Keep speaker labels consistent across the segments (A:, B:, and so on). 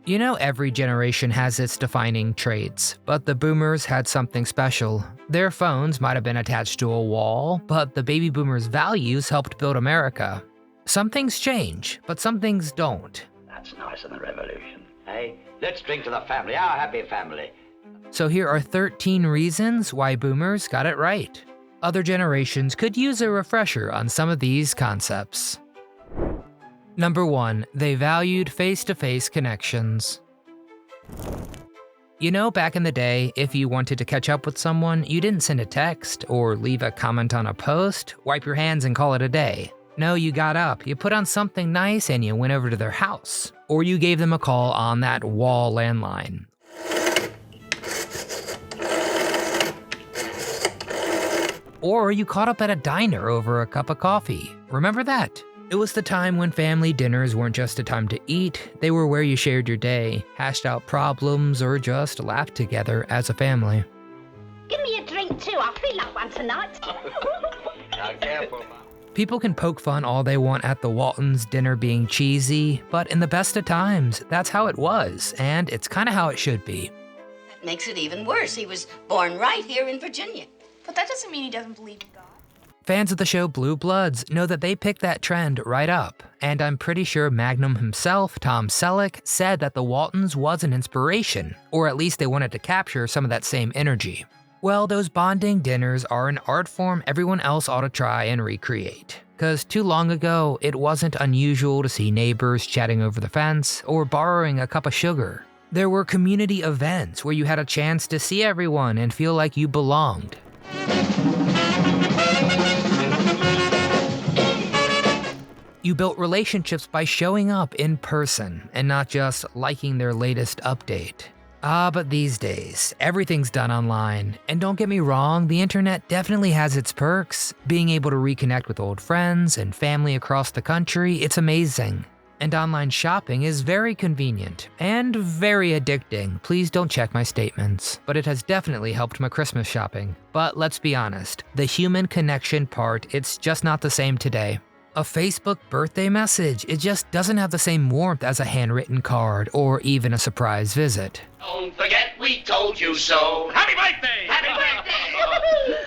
A: You know, every generation has its defining traits, but the boomers had something special. Their phones might have been attached to a wall, but the baby boomers' values helped build America. Some things change, but some things don't.
B: That's nice in the revolution. Hey, let's drink to the family, our happy family.
A: So here are 13 reasons why boomers got it right. Other generations could use a refresher on some of these concepts. Number 1, they valued face-to-face connections. You know, back in the day, if you wanted to catch up with someone, you didn't send a text or leave a comment on a post, wipe your hands and call it a day. No, you got up, you put on something nice, and you went over to their house. Or you gave them a call on that wall landline. Or you caught up at a diner over a cup of coffee. Remember that? It was the time when family dinners weren't just a time to eat, they were where you shared your day, hashed out problems, or just laughed together as a family.
C: Give me a drink too, I feel like one tonight.
B: Now, careful, Mom.
A: People can poke fun all they want at the Waltons' dinner being cheesy, but in the best of times, that's how it was, and it's kinda how it should be.
D: That makes it even worse. He was born right here in Virginia.
E: But that doesn't mean he doesn't believe in God.
A: Fans of the show Blue Bloods know that they picked that trend right up, and I'm pretty sure Magnum himself, Tom Selleck, said that the Waltons was an inspiration, or at least they wanted to capture some of that same energy. Well, those bonding dinners are an art form everyone else ought to try and recreate. Cause too long ago, it wasn't unusual to see neighbors chatting over the fence or borrowing a cup of sugar. There were community events where you had a chance to see everyone and feel like you belonged. You built relationships by showing up in person and not just liking their latest update. But these days, everything's done online. And don't get me wrong, the internet definitely has its perks. Being able to reconnect with old friends and family across the country, it's amazing. And online shopping is very convenient and very addicting. Please don't check my statements, but it has definitely helped my Christmas shopping. But let's be honest, the human connection part, it's just not the same today. A Facebook birthday message, it just doesn't have the same warmth as a handwritten card or even a surprise visit.
F: Don't forget we told you so. Happy birthday! Happy birthday!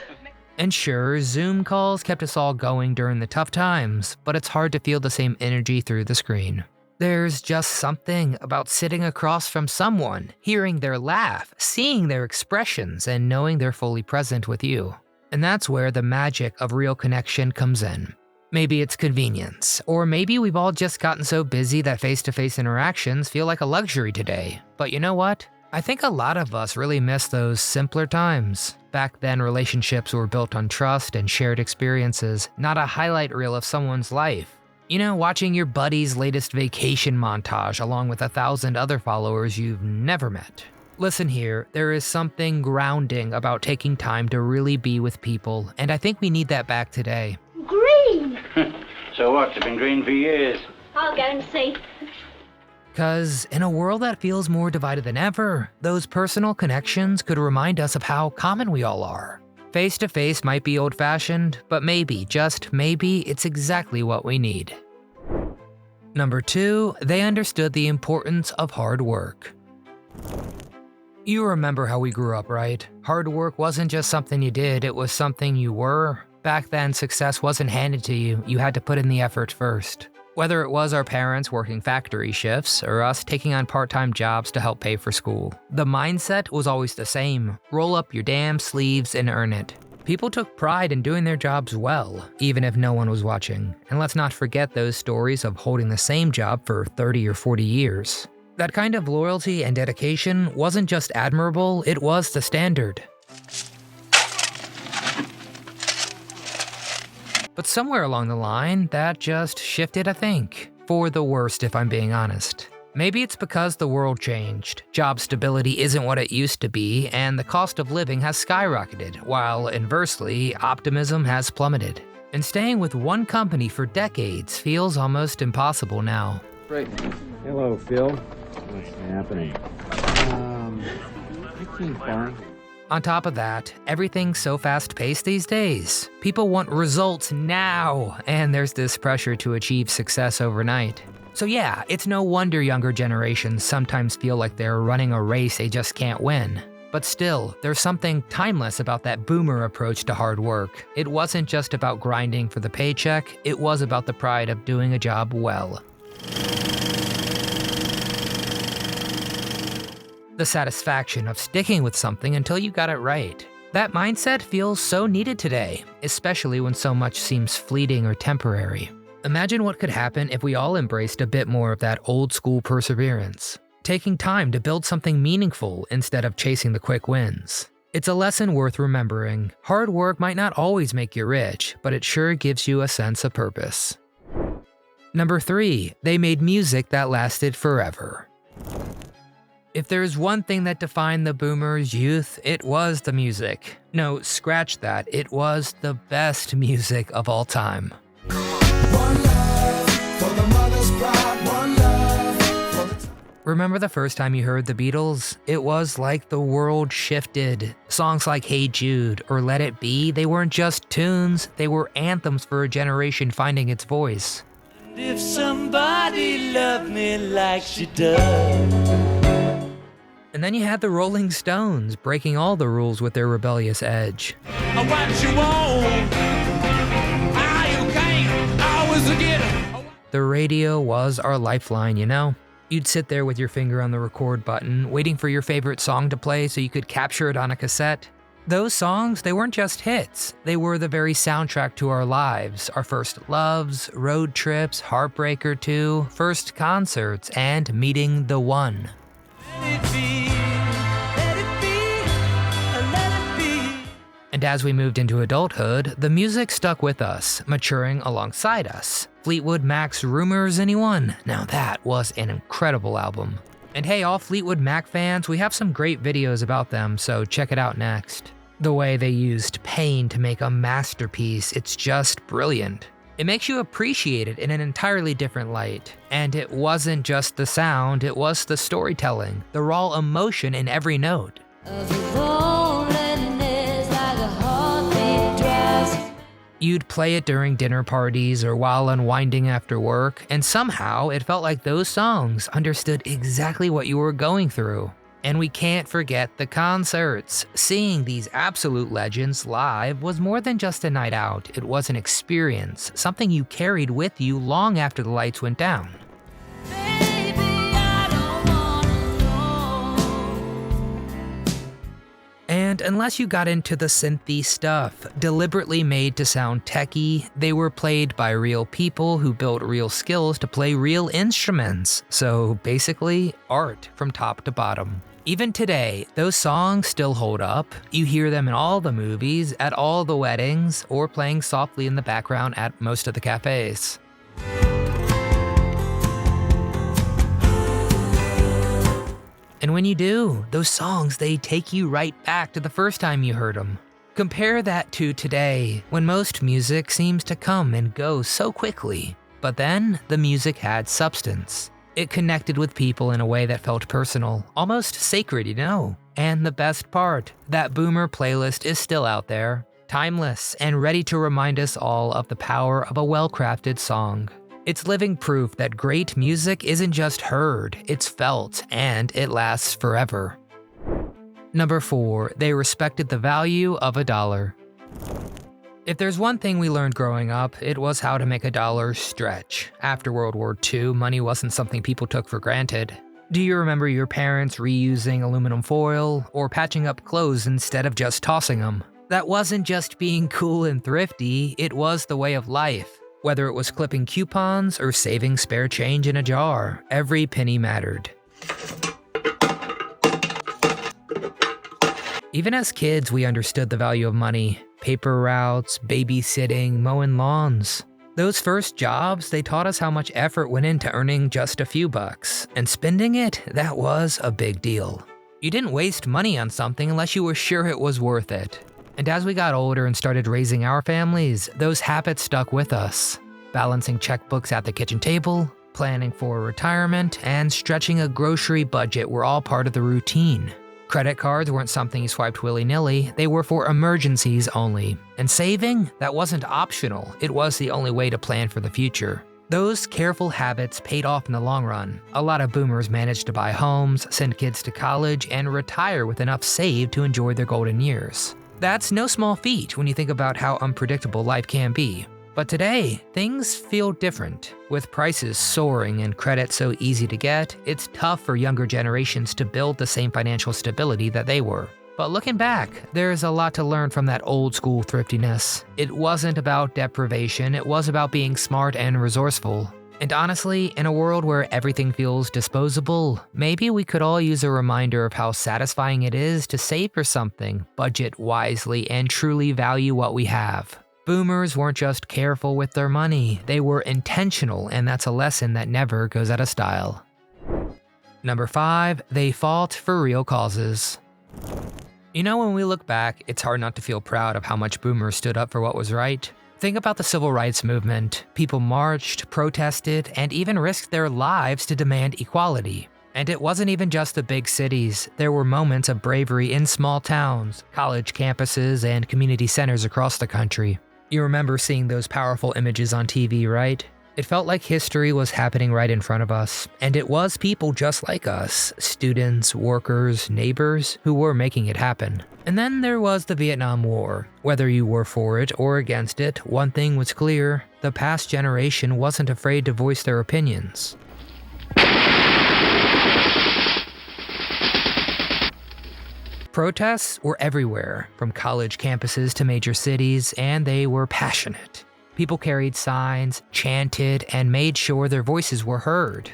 A: And sure, Zoom calls kept us all going during the tough times, but it's hard to feel the same energy through the screen. There's just something about sitting across from someone, hearing their laugh, seeing their expressions, and knowing they're fully present with you. And that's where the magic of real connection comes in. Maybe it's convenience, or maybe we've all just gotten so busy that face-to-face interactions feel like a luxury today. But you know what? I think a lot of us really miss those simpler times. Back then, relationships were built on trust and shared experiences, not a highlight reel of someone's life. You know, watching your buddy's latest vacation montage along with 1,000 other followers you've never met. Listen here, there is something grounding about taking time to really be with people, and I think we need that back today.
C: Green!
B: So what? It's been green for years.
C: I'll go and see.
A: Cause in a world that feels more divided than ever, those personal connections could remind us of how common we all are. Face-to-face might be old-fashioned, but maybe, just maybe, it's exactly what we need. Number 2, they understood the importance of hard work. You remember how we grew up, right? Hard work wasn't just something you did, it was something you were. Back then, success wasn't handed to you, you had to put in the effort first. Whether it was our parents working factory shifts or us taking on part-time jobs to help pay for school, the mindset was always the same. Roll up your damn sleeves and earn it. People took pride in doing their jobs well, even if no one was watching. And let's not forget those stories of holding the same job for 30 or 40 years. That kind of loyalty and dedication wasn't just admirable, it was the standard. But somewhere along the line, that just shifted, I think. For the worst, if I'm being honest. Maybe it's because the world changed. Job stability isn't what it used to be, and the cost of living has skyrocketed, while inversely, optimism has plummeted. And staying with one company for decades feels almost impossible now.
G: Right. Hello, Phil. What's happening? Everything's fine.
A: On top of that, everything's so fast-paced these days. People want results now, and there's this pressure to achieve success overnight. So yeah, it's no wonder younger generations sometimes feel like they're running a race they just can't win. But still, there's something timeless about that boomer approach to hard work. It wasn't just about grinding for the paycheck, it was about the pride of doing a job well. The satisfaction of sticking with something until you got it right. That mindset feels so needed today, especially when so much seems fleeting or temporary. Imagine what could happen if we all embraced a bit more of that old school perseverance, taking time to build something meaningful instead of chasing the quick wins. It's a lesson worth remembering. Hard work might not always make you rich, but it sure gives you a sense of purpose. Number 3, they made music that lasted forever. If there's one thing that defined the boomers' youth, it was the music. No, scratch that, it was the best music of all time. Remember the first time you heard the Beatles? It was like the world shifted. Songs like Hey Jude or Let It Be, they weren't just tunes, they were anthems for a generation finding its voice.
H: And if somebody loved me like she does.
A: And then you had the Rolling Stones breaking all the rules with their rebellious edge.
H: What you want, how you can't always get it.
A: The radio was our lifeline, you know? You'd sit there with your finger on the record button, waiting for your favorite song to play so you could capture it on a cassette. Those songs, they weren't just hits. They were the very soundtrack to our lives, our first loves, road trips, heartbreak or two, first concerts, and meeting the one. And as we moved into adulthood, the music stuck with us, maturing alongside us. Fleetwood Mac's Rumors, anyone? Now that was an incredible album. And hey, all Fleetwood Mac fans, we have some great videos about them, so check it out next. The way they used pain to make a masterpiece, it's just brilliant. It makes you appreciate it in an entirely different light. And it wasn't just the sound, it was the storytelling, the raw emotion in every note. You'd play it during dinner parties or while unwinding after work, and somehow it felt like those songs understood exactly what you were going through. And we can't forget the concerts. Seeing these absolute legends live was more than just a night out. It was an experience, something you carried with you long after the lights went down. And unless you got into the synthy stuff, deliberately made to sound techy, they were played by real people who built real skills to play real instruments. So basically, art from top to bottom. Even today, those songs still hold up. You hear them in all the movies, at all the weddings, or playing softly in the background at most of the cafes. And when you do, those songs, they take you right back to the first time you heard them. Compare that to today, when most music seems to come and go so quickly. But then, the music had substance. It connected with people in a way that felt personal, almost sacred, you know. And the best part, that boomer playlist is still out there, timeless and ready to remind us all of the power of a well-crafted song. It's living proof that great music isn't just heard, it's felt, and it lasts forever. Number 4, they respected the value of $1. If there's one thing we learned growing up, it was how to make $1 stretch. After World War II, money wasn't something people took for granted. Do you remember your parents reusing aluminum foil or patching up clothes instead of just tossing them? That wasn't just being cool and thrifty, it was the way of life. Whether it was clipping coupons or saving spare change in a jar, every penny mattered. Even as kids, we understood the value of money. Paper routes, babysitting, mowing lawns. Those first jobs, they taught us how much effort went into earning just a few bucks. And spending it, that was a big deal. You didn't waste money on something unless you were sure it was worth it. And as we got older and started raising our families, those habits stuck with us. Balancing checkbooks at the kitchen table, planning for retirement, and stretching a grocery budget were all part of the routine. Credit cards weren't something you swiped willy-nilly, they were for emergencies only. And saving? That wasn't optional, it was the only way to plan for the future. Those careful habits paid off in the long run. A lot of boomers managed to buy homes, send kids to college, and retire with enough saved to enjoy their golden years. That's no small feat when you think about how unpredictable life can be. But today, things feel different. With prices soaring and credit so easy to get, it's tough for younger generations to build the same financial stability that they were. But looking back, there's a lot to learn from that old school thriftiness. It wasn't about deprivation, it was about being smart and resourceful. And honestly, in a world where everything feels disposable, maybe we could all use a reminder of how satisfying it is to save for something, budget wisely, and truly value what we have. Boomers weren't just careful with their money, they were intentional, and that's a lesson that never goes out of style. Number 5, they fought for real causes. You know, when we look back, it's hard not to feel proud of how much boomers stood up for what was right. Think about the civil rights movement. People marched, protested, and even risked their lives to demand equality. And it wasn't even just the big cities. There were moments of bravery in small towns, college campuses, and community centers across the country. You remember seeing those powerful images on TV, right? It felt like history was happening right in front of us, and it was people just like us, students, workers, neighbors, who were making it happen. And then there was the Vietnam War. Whether you were for it or against it, one thing was clear: the past generation wasn't afraid to voice their opinions. Protests were everywhere, from college campuses to major cities, and they were passionate. People carried signs, chanted, and made sure their voices were heard.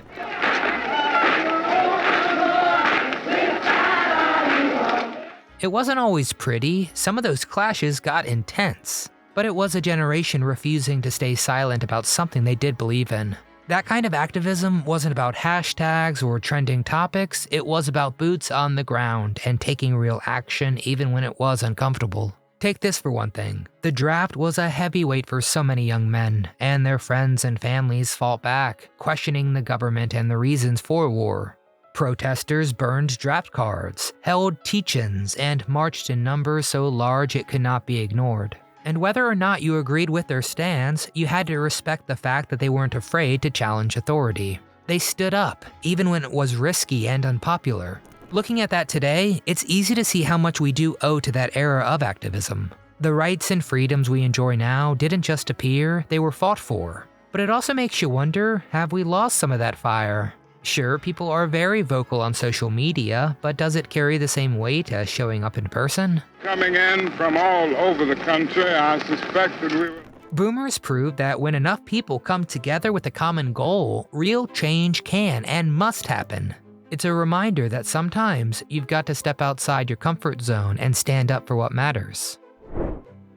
A: It wasn't always pretty. Some of those clashes got intense. But it was a generation refusing to stay silent about something they did believe in. That kind of activism wasn't about hashtags or trending topics, it was about boots on the ground and taking real action even when it was uncomfortable. Take this for one thing. The draft was a heavyweight for so many young men, and their friends and families fought back, questioning the government and the reasons for war. Protesters burned draft cards, held teach-ins, and marched in numbers so large it could not be ignored. And whether or not you agreed with their stance, you had to respect the fact that they weren't afraid to challenge authority. They stood up, even when it was risky and unpopular. Looking at that today, it's easy to see how much we do owe to that era of activism. The rights and freedoms we enjoy now didn't just appear, they were fought for. But it also makes you wonder, have we lost some of that fire? Sure, people are very vocal on social media, but does it carry the same weight as showing up in person?
I: Coming in from all over the country, I suspect that we were...
A: Boomers proved that when enough people come together with a common goal, real change can and must happen. It's a reminder that sometimes you've got to step outside your comfort zone and stand up for what matters.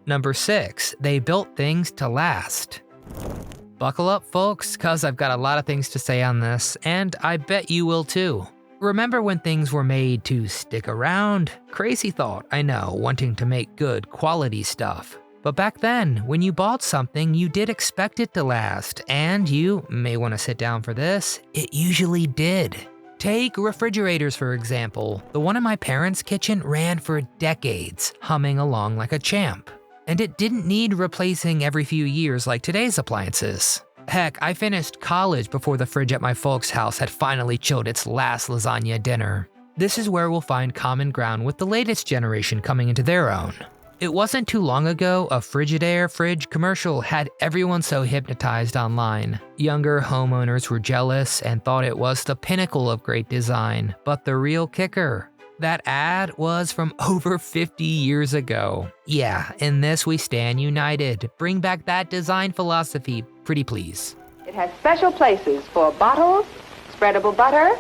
A: Number 6, they built things to last. Buckle up, folks, cause I've got a lot of things to say on this, and I bet you will too. Remember when things were made to stick around? Crazy thought, I know, wanting to make good, quality stuff. But back then, when you bought something, you did expect it to last, and you may want to sit down for this, it usually did. Take refrigerators, for example. The one in my parents' kitchen ran for decades, humming along like a champ. And it didn't need replacing every few years like today's appliances. Heck, I finished college before the fridge at my folks' house had finally chilled its last lasagna dinner. This is where we'll find common ground with the latest generation coming into their own. It wasn't too long ago a Frigidaire fridge commercial had everyone so hypnotized online. Younger homeowners were jealous and thought it was the pinnacle of great design, but the real kicker, that ad was from over 50 years ago. Yeah, in this we stand united. Bring back that design philosophy, pretty please.
J: It has special places for bottles, spreadable butter,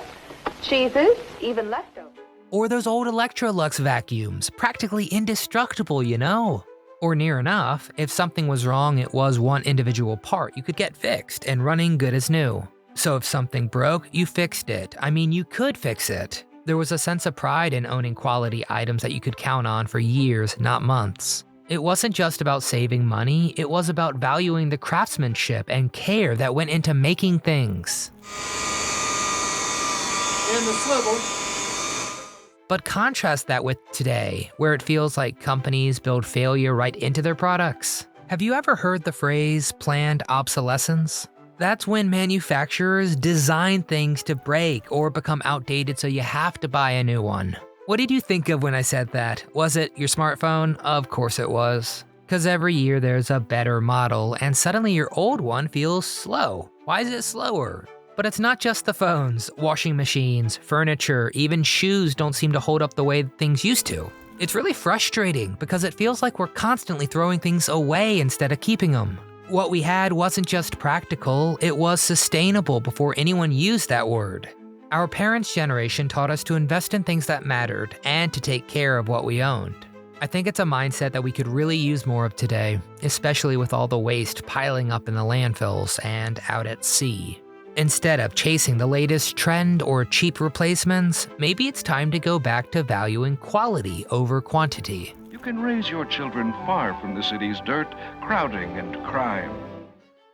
J: cheeses, even leftovers.
A: Or those old Electrolux vacuums, practically indestructible, you know. Or near enough, if something was wrong, it was one individual part you could get fixed and running good as new. So if something broke, you fixed it. I mean, you could fix it. There was a sense of pride in owning quality items that you could count on for years, not months. It wasn't just about saving money, it was about valuing the craftsmanship and care that went into making things.
H: In the swivel.
A: But contrast that with today, where it feels like companies build failure right into their products. Have you ever heard the phrase planned obsolescence? That's when manufacturers design things to break or become outdated so you have to buy a new one. What did you think of when I said that? Was it your smartphone? Of course it was. Because every year there's a better model and suddenly your old one feels slow. Why is it slower? But it's not just the phones, washing machines, furniture, even shoes don't seem to hold up the way things used to. It's really frustrating because it feels like we're constantly throwing things away instead of keeping them. What we had wasn't just practical, it was sustainable before anyone used that word. Our parents' generation taught us to invest in things that mattered and to take care of what we owned. I think it's a mindset that we could really use more of today, especially with all the waste piling up in the landfills and out at sea. Instead of chasing the latest trend or cheap replacements, maybe it's time to go back to valuing quality over quantity.
K: You can raise your children far from the city's dirt, crowding, and crime.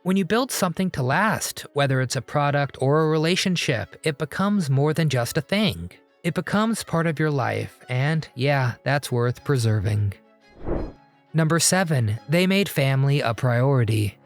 A: When you build something to last, whether it's a product or a relationship, it becomes more than just a thing. It becomes part of your life, and yeah, that's worth preserving. Number 7, they made family a priority.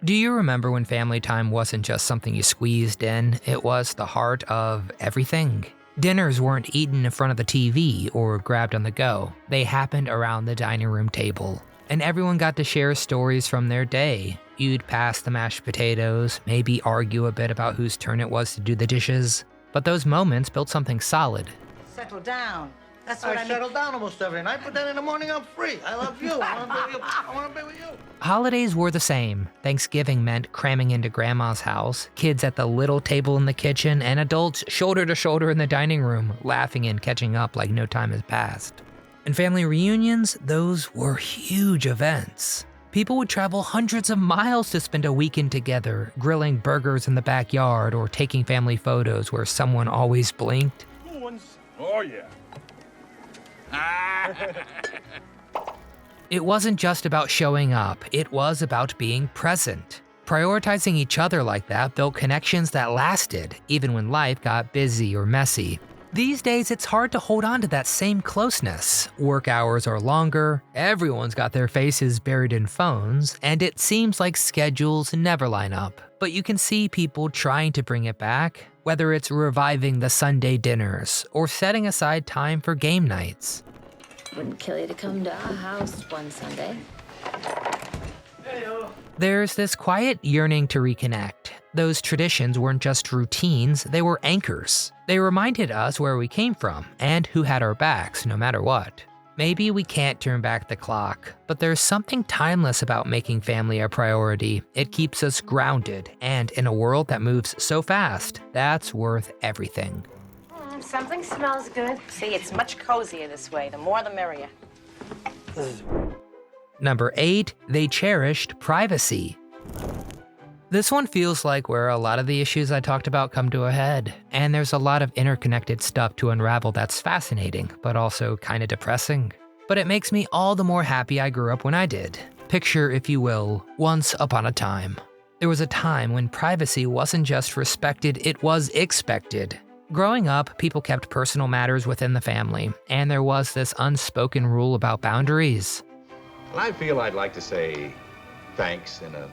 A: Do you remember when family time wasn't just something you squeezed in, it was the heart of everything? Dinners weren't eaten in front of the TV or grabbed on the go. They happened around the dining room table. And everyone got to share stories from their day. You'd pass the mashed potatoes, maybe argue a bit about whose turn it was to do the dishes. But those moments built something solid.
L: Settle down. That's what I
M: settle down almost every night, but then in the morning I'm free. I love you. I want to be with you.
A: Holidays were the same. Thanksgiving meant cramming into grandma's house, kids at the little table in the kitchen, and adults shoulder to shoulder in the dining room, laughing and catching up like no time has passed. And family reunions, those were huge events. People would travel hundreds of miles to spend a weekend together, grilling burgers in the backyard or taking family photos where someone always blinked.
F: Oh, yeah.
A: It wasn't just about showing up, it was about being present. Prioritizing each other like that built connections that lasted, even when life got busy or messy. These days, it's hard to hold on to that same closeness. Work hours are longer, everyone's got their faces buried in phones, and it seems like schedules never line up. But you can see people trying to bring it back, whether it's reviving the Sunday dinners or setting aside time for game nights.
N: Wouldn't kill you to come to our house one Sunday.
A: There's this quiet yearning to reconnect. Those traditions weren't just routines, they were anchors. They reminded us where we came from and who had our backs no matter what. Maybe we can't turn back the clock, but there's something timeless about making family a priority. It keeps us grounded, and in a world that moves so fast, that's worth everything.
C: Something smells good.
L: See, it's much cozier this way. The more the merrier.
A: Number 8, they cherished privacy. This one feels like where a lot of the issues I talked about come to a head, and there's a lot of interconnected stuff to unravel that's fascinating, but also kinda depressing. But it makes me all the more happy I grew up when I did. Picture, if you will, once upon a time. There was a time when privacy wasn't just respected, it was expected. Growing up, people kept personal matters within the family, and there was this unspoken rule about boundaries.
O: I feel I'd like to say thanks in a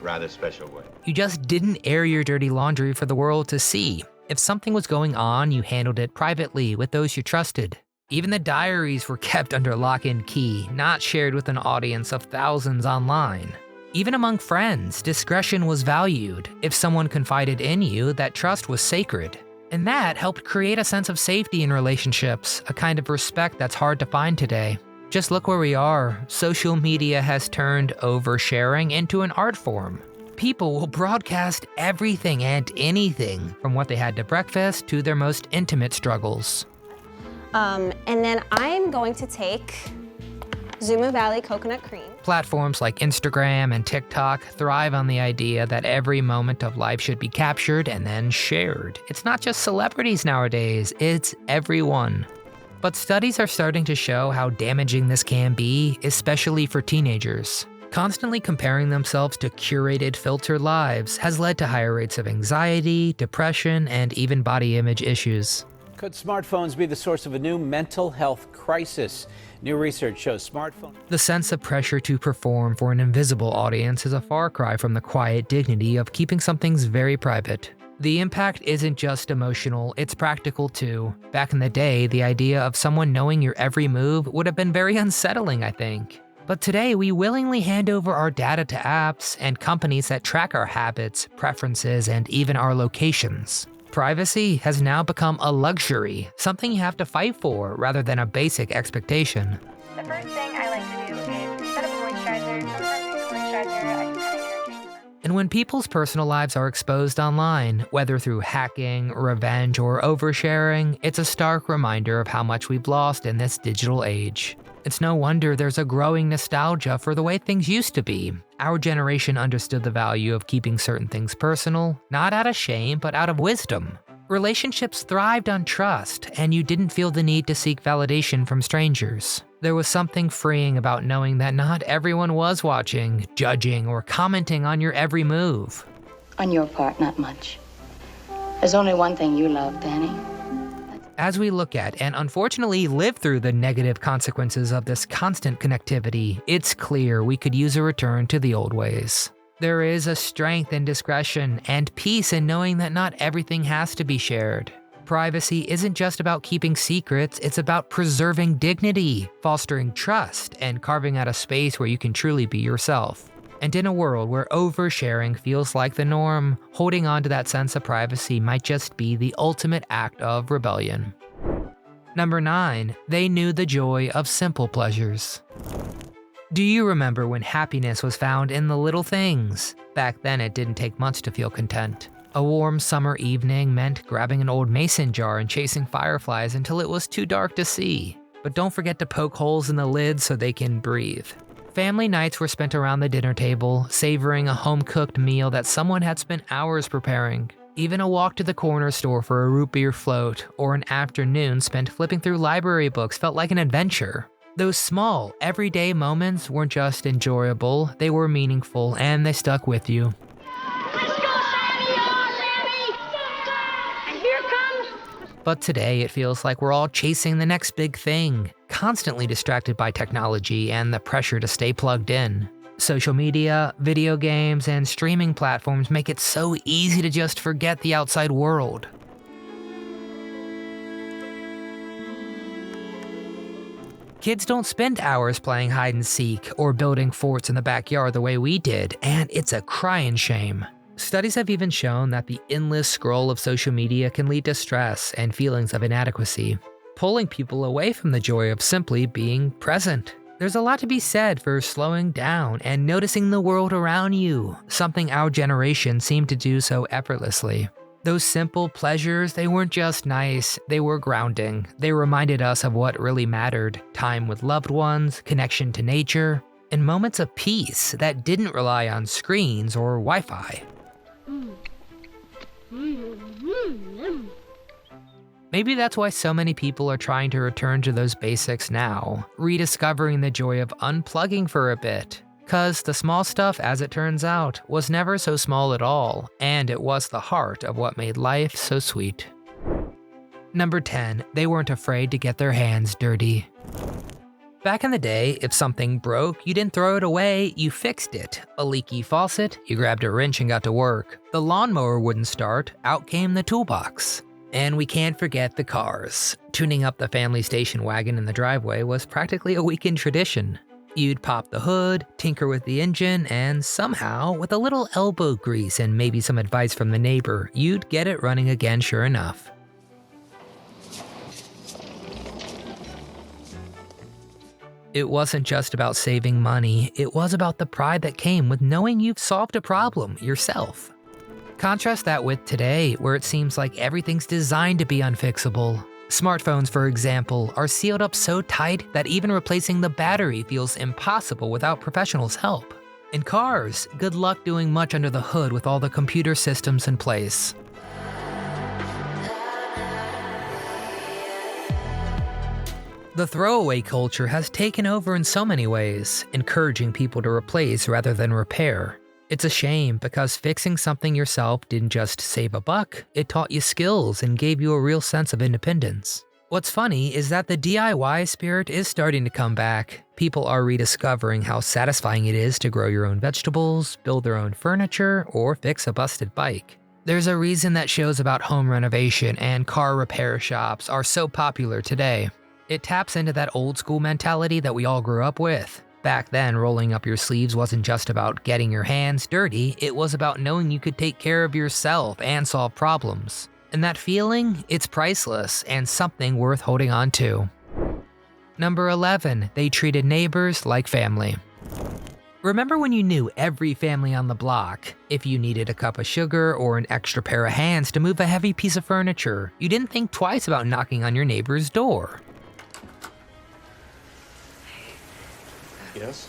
O: rather special way.
A: You just didn't air your dirty laundry for the world to see. If something was going on, you handled it privately with those you trusted. Even the diaries were kept under lock and key, not shared with an audience of thousands online. Even among friends, discretion was valued. If someone confided in you, that trust was sacred. And that helped create a sense of safety in relationships, a kind of respect that's hard to find today. Just look where we are. Social media has turned oversharing into an art form. People will broadcast everything and anything, from what they had to breakfast to their most intimate struggles.
P: And then I'm going to take Zuma Valley coconut cream.
A: Platforms like Instagram and TikTok thrive on the idea that every moment of life should be captured and then shared. It's not just celebrities nowadays, it's everyone. But studies are starting to show how damaging this can be, especially for teenagers. Constantly comparing themselves to curated, filtered lives has led to higher rates of anxiety, depression, and even body image issues.
Q: Could smartphones be the source of a new mental health crisis? New research shows smartphones.
A: The sense of pressure to perform for an invisible audience is a far cry from the quiet dignity of keeping some things very private. The impact isn't just emotional, it's practical too. Back in the day, the idea of someone knowing your every move would have been very unsettling, I think. But today, we willingly hand over our data to apps and companies that track our habits, preferences, and even our locations. Privacy has now become a luxury, something you have to fight for rather than a basic expectation.
E: The first thing I like to do is, instead of a moisturizer, sometimes use a moisturizer, I just kind of interchange them.
A: And when people's personal lives are exposed online, whether through hacking, revenge, or oversharing, it's a stark reminder of how much we've lost in this digital age. It's no wonder there's a growing nostalgia for the way things used to be. Our generation understood the value of keeping certain things personal, not out of shame, but out of wisdom. Relationships thrived on trust, and you didn't feel the need to seek validation from strangers. There was something freeing about knowing that not everyone was watching, judging, or commenting on your every move.
D: On your part, not much. There's only one thing you love, Danny.
A: As we look at and unfortunately live through the negative consequences of this constant connectivity, it's clear we could use a return to the old ways. There is a strength in discretion and peace in knowing that not everything has to be shared. Privacy isn't just about keeping secrets, it's about preserving dignity, fostering trust, and carving out a space where you can truly be yourself. And in a world where oversharing feels like the norm, holding on to that sense of privacy might just be the ultimate act of rebellion. Number 9, they knew the joy of simple pleasures. Do you remember when happiness was found in the little things? Back then, it didn't take much to feel content. A warm summer evening meant grabbing an old mason jar and chasing fireflies until it was too dark to see. But don't forget to poke holes in the lid so they can breathe. Family nights were spent around the dinner table, savoring a home-cooked meal that someone had spent hours preparing. Even a walk to the corner store for a root beer float, or an afternoon spent flipping through library books felt like an adventure. Those small, everyday moments weren't just enjoyable, they were meaningful, and they stuck with you.
C: Let's go, Sammy! Oh, Sammy! And here comes...
A: But today, it feels like we're all chasing the next big thing, constantly distracted by technology and the pressure to stay plugged in. Social media, video games, and streaming platforms make it so easy to just forget the outside world. Kids don't spend hours playing hide and seek or building forts in the backyard the way we did, and it's a crying shame. Studies have even shown that the endless scroll of social media can lead to stress and feelings of inadequacy, pulling people away from the joy of simply being present. There's a lot to be said for slowing down and noticing the world around you, something our generation seemed to do so effortlessly. Those simple pleasures, they weren't just nice, they were grounding. They reminded us of what really mattered: time with loved ones, connection to nature, and moments of peace that didn't rely on screens or Wi-Fi. Maybe that's why so many people are trying to return to those basics now, rediscovering the joy of unplugging for a bit. 'Cause the small stuff, as it turns out, was never so small at all, and it was the heart of what made life so sweet. Number 10, they weren't afraid to get their hands dirty. Back in the day, if something broke, you didn't throw it away, you fixed it. A leaky faucet, you grabbed a wrench and got to work. The lawnmower wouldn't start, out came the toolbox. And we can't forget the cars. Tuning up the family station wagon in the driveway was practically a weekend tradition. You'd pop the hood, tinker with the engine, and somehow, with a little elbow grease and maybe some advice from the neighbor, you'd get it running again sure enough. It wasn't just about saving money, it was about the pride that came with knowing you've solved a problem yourself. Contrast that with today, where it seems like everything's designed to be unfixable. Smartphones, for example, are sealed up so tight that even replacing the battery feels impossible without professionals' help. In cars, good luck doing much under the hood with all the computer systems in place. The throwaway culture has taken over in so many ways, encouraging people to replace rather than repair. It's a shame because fixing something yourself didn't just save a buck, it taught you skills and gave you a real sense of independence. What's funny is that the DIY spirit is starting to come back. People are rediscovering how satisfying it is to grow your own vegetables, build their own furniture, or fix a busted bike. There's a reason that shows about home renovation and car repair shops are so popular today. It taps into that old school mentality that we all grew up with. Back then, rolling up your sleeves wasn't just about getting your hands dirty, it was about knowing you could take care of yourself and solve problems. And that feeling, it's priceless and something worth holding on to. Number 11, they treated neighbors like family. Remember when you knew every family on the block? If you needed a cup of sugar or an extra pair of hands to move a heavy piece of furniture, you didn't think twice about knocking on your neighbor's door.
M: Yes?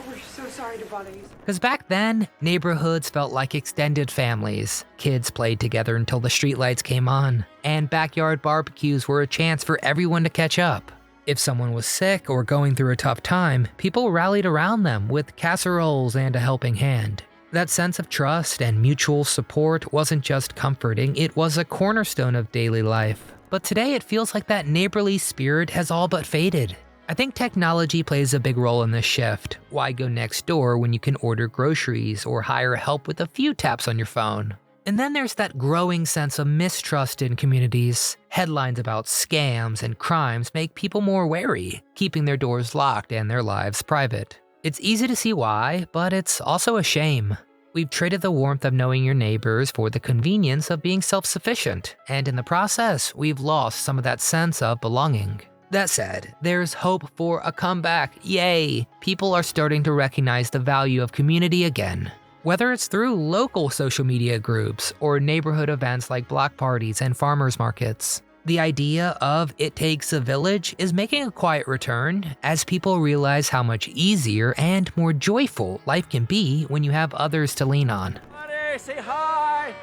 J: We're so sorry to bother you.
A: Because back then, neighborhoods felt like extended families. Kids played together until the streetlights came on, and backyard barbecues were a chance for everyone to catch up. If someone was sick or going through a tough time, people rallied around them with casseroles and a helping hand. That sense of trust and mutual support wasn't just comforting, it was a cornerstone of daily life. But today it feels like that neighborly spirit has all but faded. I think technology plays a big role in this shift. Why go next door when you can order groceries or hire help with a few taps on your phone? And then there's that growing sense of mistrust in communities. Headlines about scams and crimes make people more wary, keeping their doors locked and their lives private. It's easy to see why, but it's also a shame. We've traded the warmth of knowing your neighbors for the convenience of being self-sufficient, and in the process, we've lost some of that sense of belonging. That said, there's hope for a comeback, yay! People are starting to recognize the value of community again. Whether it's through local social media groups or neighborhood events like block parties and farmers markets, the idea of it takes a village is making a quiet return as people realize how much easier and more joyful life can be when you have others to lean on.
H: Buddy, say hi!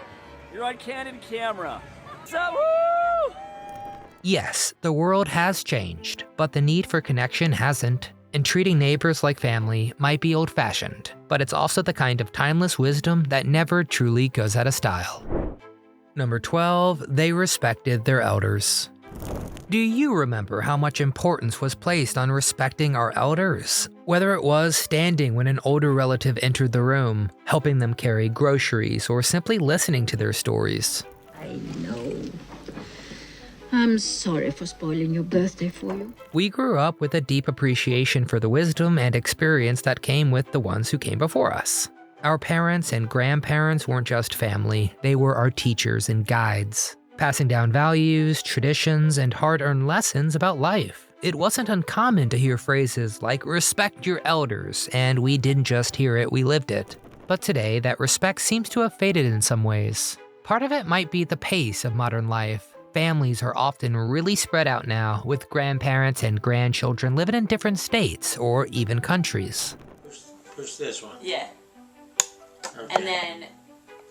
H: You're on candid camera. What's up, woo?
A: Yes, the world has changed, but the need for connection hasn't. And treating neighbors like family might be old-fashioned, but it's also the kind of timeless wisdom that never truly goes out of style. Number 12, they respected their elders. Do you remember how much importance was placed on respecting our elders? Whether it was standing when an older relative entered the room, helping them carry groceries, or simply listening to their stories.
R: I know. I'm sorry for spoiling your birthday for you.
A: We grew up with a deep appreciation for the wisdom and experience that came with the ones who came before us. Our parents and grandparents weren't just family, they were our teachers and guides, passing down values, traditions, and hard-earned lessons about life. It wasn't uncommon to hear phrases like, "respect your elders," and we didn't just hear it, we lived it. But today, that respect seems to have faded in some ways. Part of it might be the pace of modern life. Families are often really spread out now, with grandparents and grandchildren living in different states or even countries.
M: Push this one.
S: Yeah.
M: Okay.
S: And then,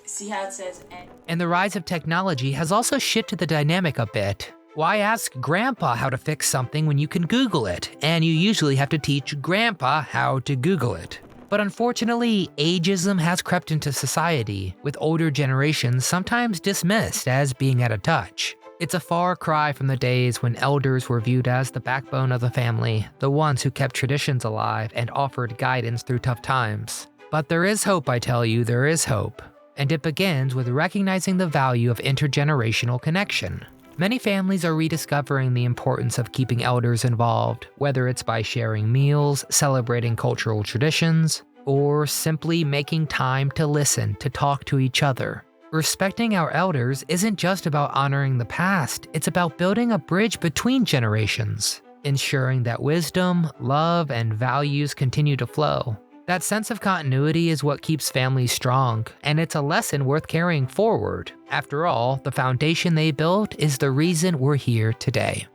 S: see how it says
A: And the rise of technology has also shifted the dynamic a bit. Why ask Grandpa how to fix something when you can Google it, and you usually have to teach Grandpa how to Google it? But unfortunately, ageism has crept into society, with older generations sometimes dismissed as being out of touch. It's a far cry from the days when elders were viewed as the backbone of the family, the ones who kept traditions alive and offered guidance through tough times. But there is hope, I tell you, there is hope. And it begins with recognizing the value of intergenerational connection. Many families are rediscovering the importance of keeping elders involved, whether it's by sharing meals, celebrating cultural traditions, or simply making time to listen, to talk to each other. Respecting our elders isn't just about honoring the past, it's about building a bridge between generations, ensuring that wisdom, love, and values continue to flow. That sense of continuity is what keeps families strong, and it's a lesson worth carrying forward. After all, the foundation they built is the reason we're here today.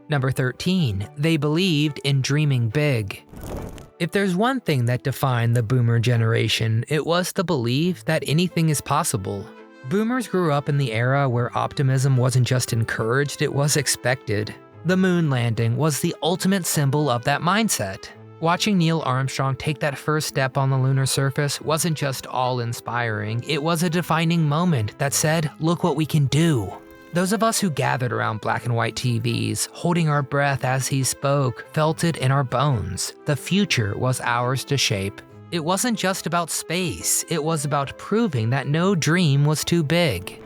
A: Number 13, they believed in dreaming big. If there's one thing that defined the boomer generation, it was the belief that anything is possible. Boomers grew up in the era where optimism wasn't just encouraged, it was expected. The moon landing was the ultimate symbol of that mindset. Watching Neil Armstrong take that first step on the lunar surface wasn't just all-inspiring, it was a defining moment that said, look what we can do. Those of us who gathered around black and white TVs, holding our breath as he spoke, felt it in our bones. The future was ours to shape. It wasn't just about space, it was about proving that no dream was too big.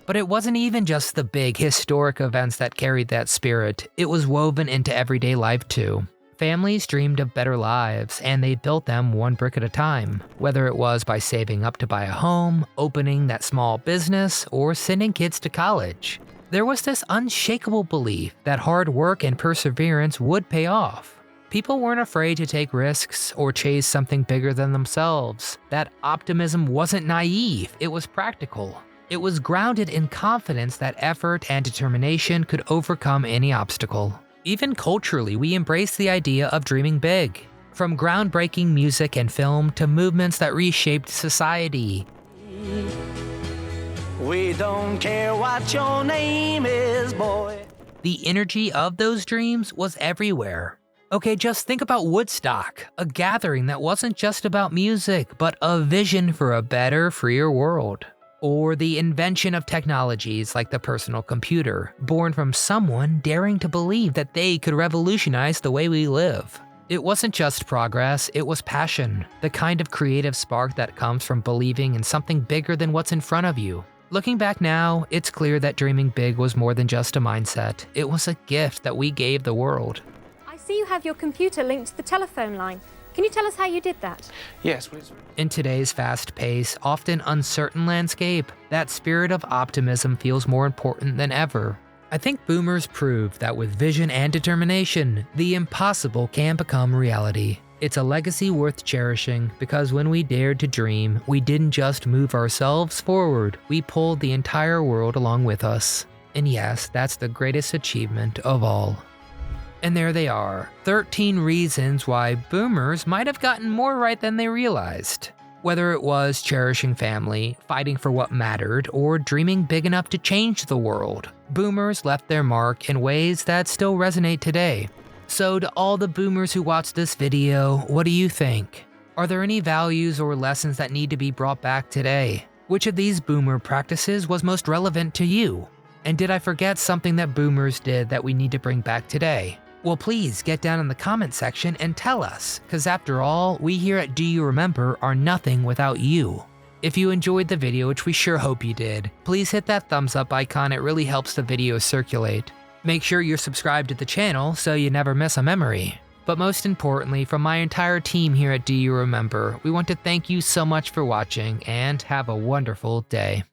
A: But it wasn't even just the big, historic events that carried that spirit. It was woven into everyday life too. Families dreamed of better lives, and they built them one brick at a time. Whether it was by saving up to buy a home, opening that small business, or sending kids to college. There was this unshakable belief that hard work and perseverance would pay off. People weren't afraid to take risks or chase something bigger than themselves. That optimism wasn't naive, it was practical. It was grounded in confidence that effort and determination could overcome any obstacle. Even culturally, we embraced the idea of dreaming big. From groundbreaking music and film to movements that reshaped society.
H: We don't care what your name is, boy.
A: The energy of those dreams was everywhere. Okay, just think about Woodstock, a gathering that wasn't just about music, but a vision for a better, freer world. Or the invention of technologies like the personal computer, born from someone daring to believe that they could revolutionize the way we live. It wasn't just progress, it was passion, the kind of creative spark that comes from believing in something bigger than what's in front of you. Looking back now, it's clear that dreaming big was more than just a mindset. It was a gift that we gave the world.
E: I see you have your computer linked to the telephone line. Can you tell us how you did that?
H: Yes, please.
A: In today's fast-paced, often uncertain landscape, that spirit of optimism feels more important than ever. I think boomers proved that with vision and determination, the impossible can become reality. It's a legacy worth cherishing because when we dared to dream, we didn't just move ourselves forward, we pulled the entire world along with us. And yes, that's the greatest achievement of all. And there they are, 13 reasons why boomers might have gotten more right than they realized. Whether it was cherishing family, fighting for what mattered, or dreaming big enough to change the world, boomers left their mark in ways that still resonate today. So to all the boomers who watched this video, what do you think? Are there any values or lessons that need to be brought back today? Which of these boomer practices was most relevant to you? And did I forget something that boomers did that we need to bring back today? Well, please get down in the comment section and tell us, because after all, we here at Do You Remember are nothing without you. If you enjoyed the video, which we sure hope you did, please hit that thumbs up icon, it really helps the video circulate. Make sure you're subscribed to the channel so you never miss a memory. But most importantly, from my entire team here at Do You Remember, we want to thank you so much for watching and have a wonderful day.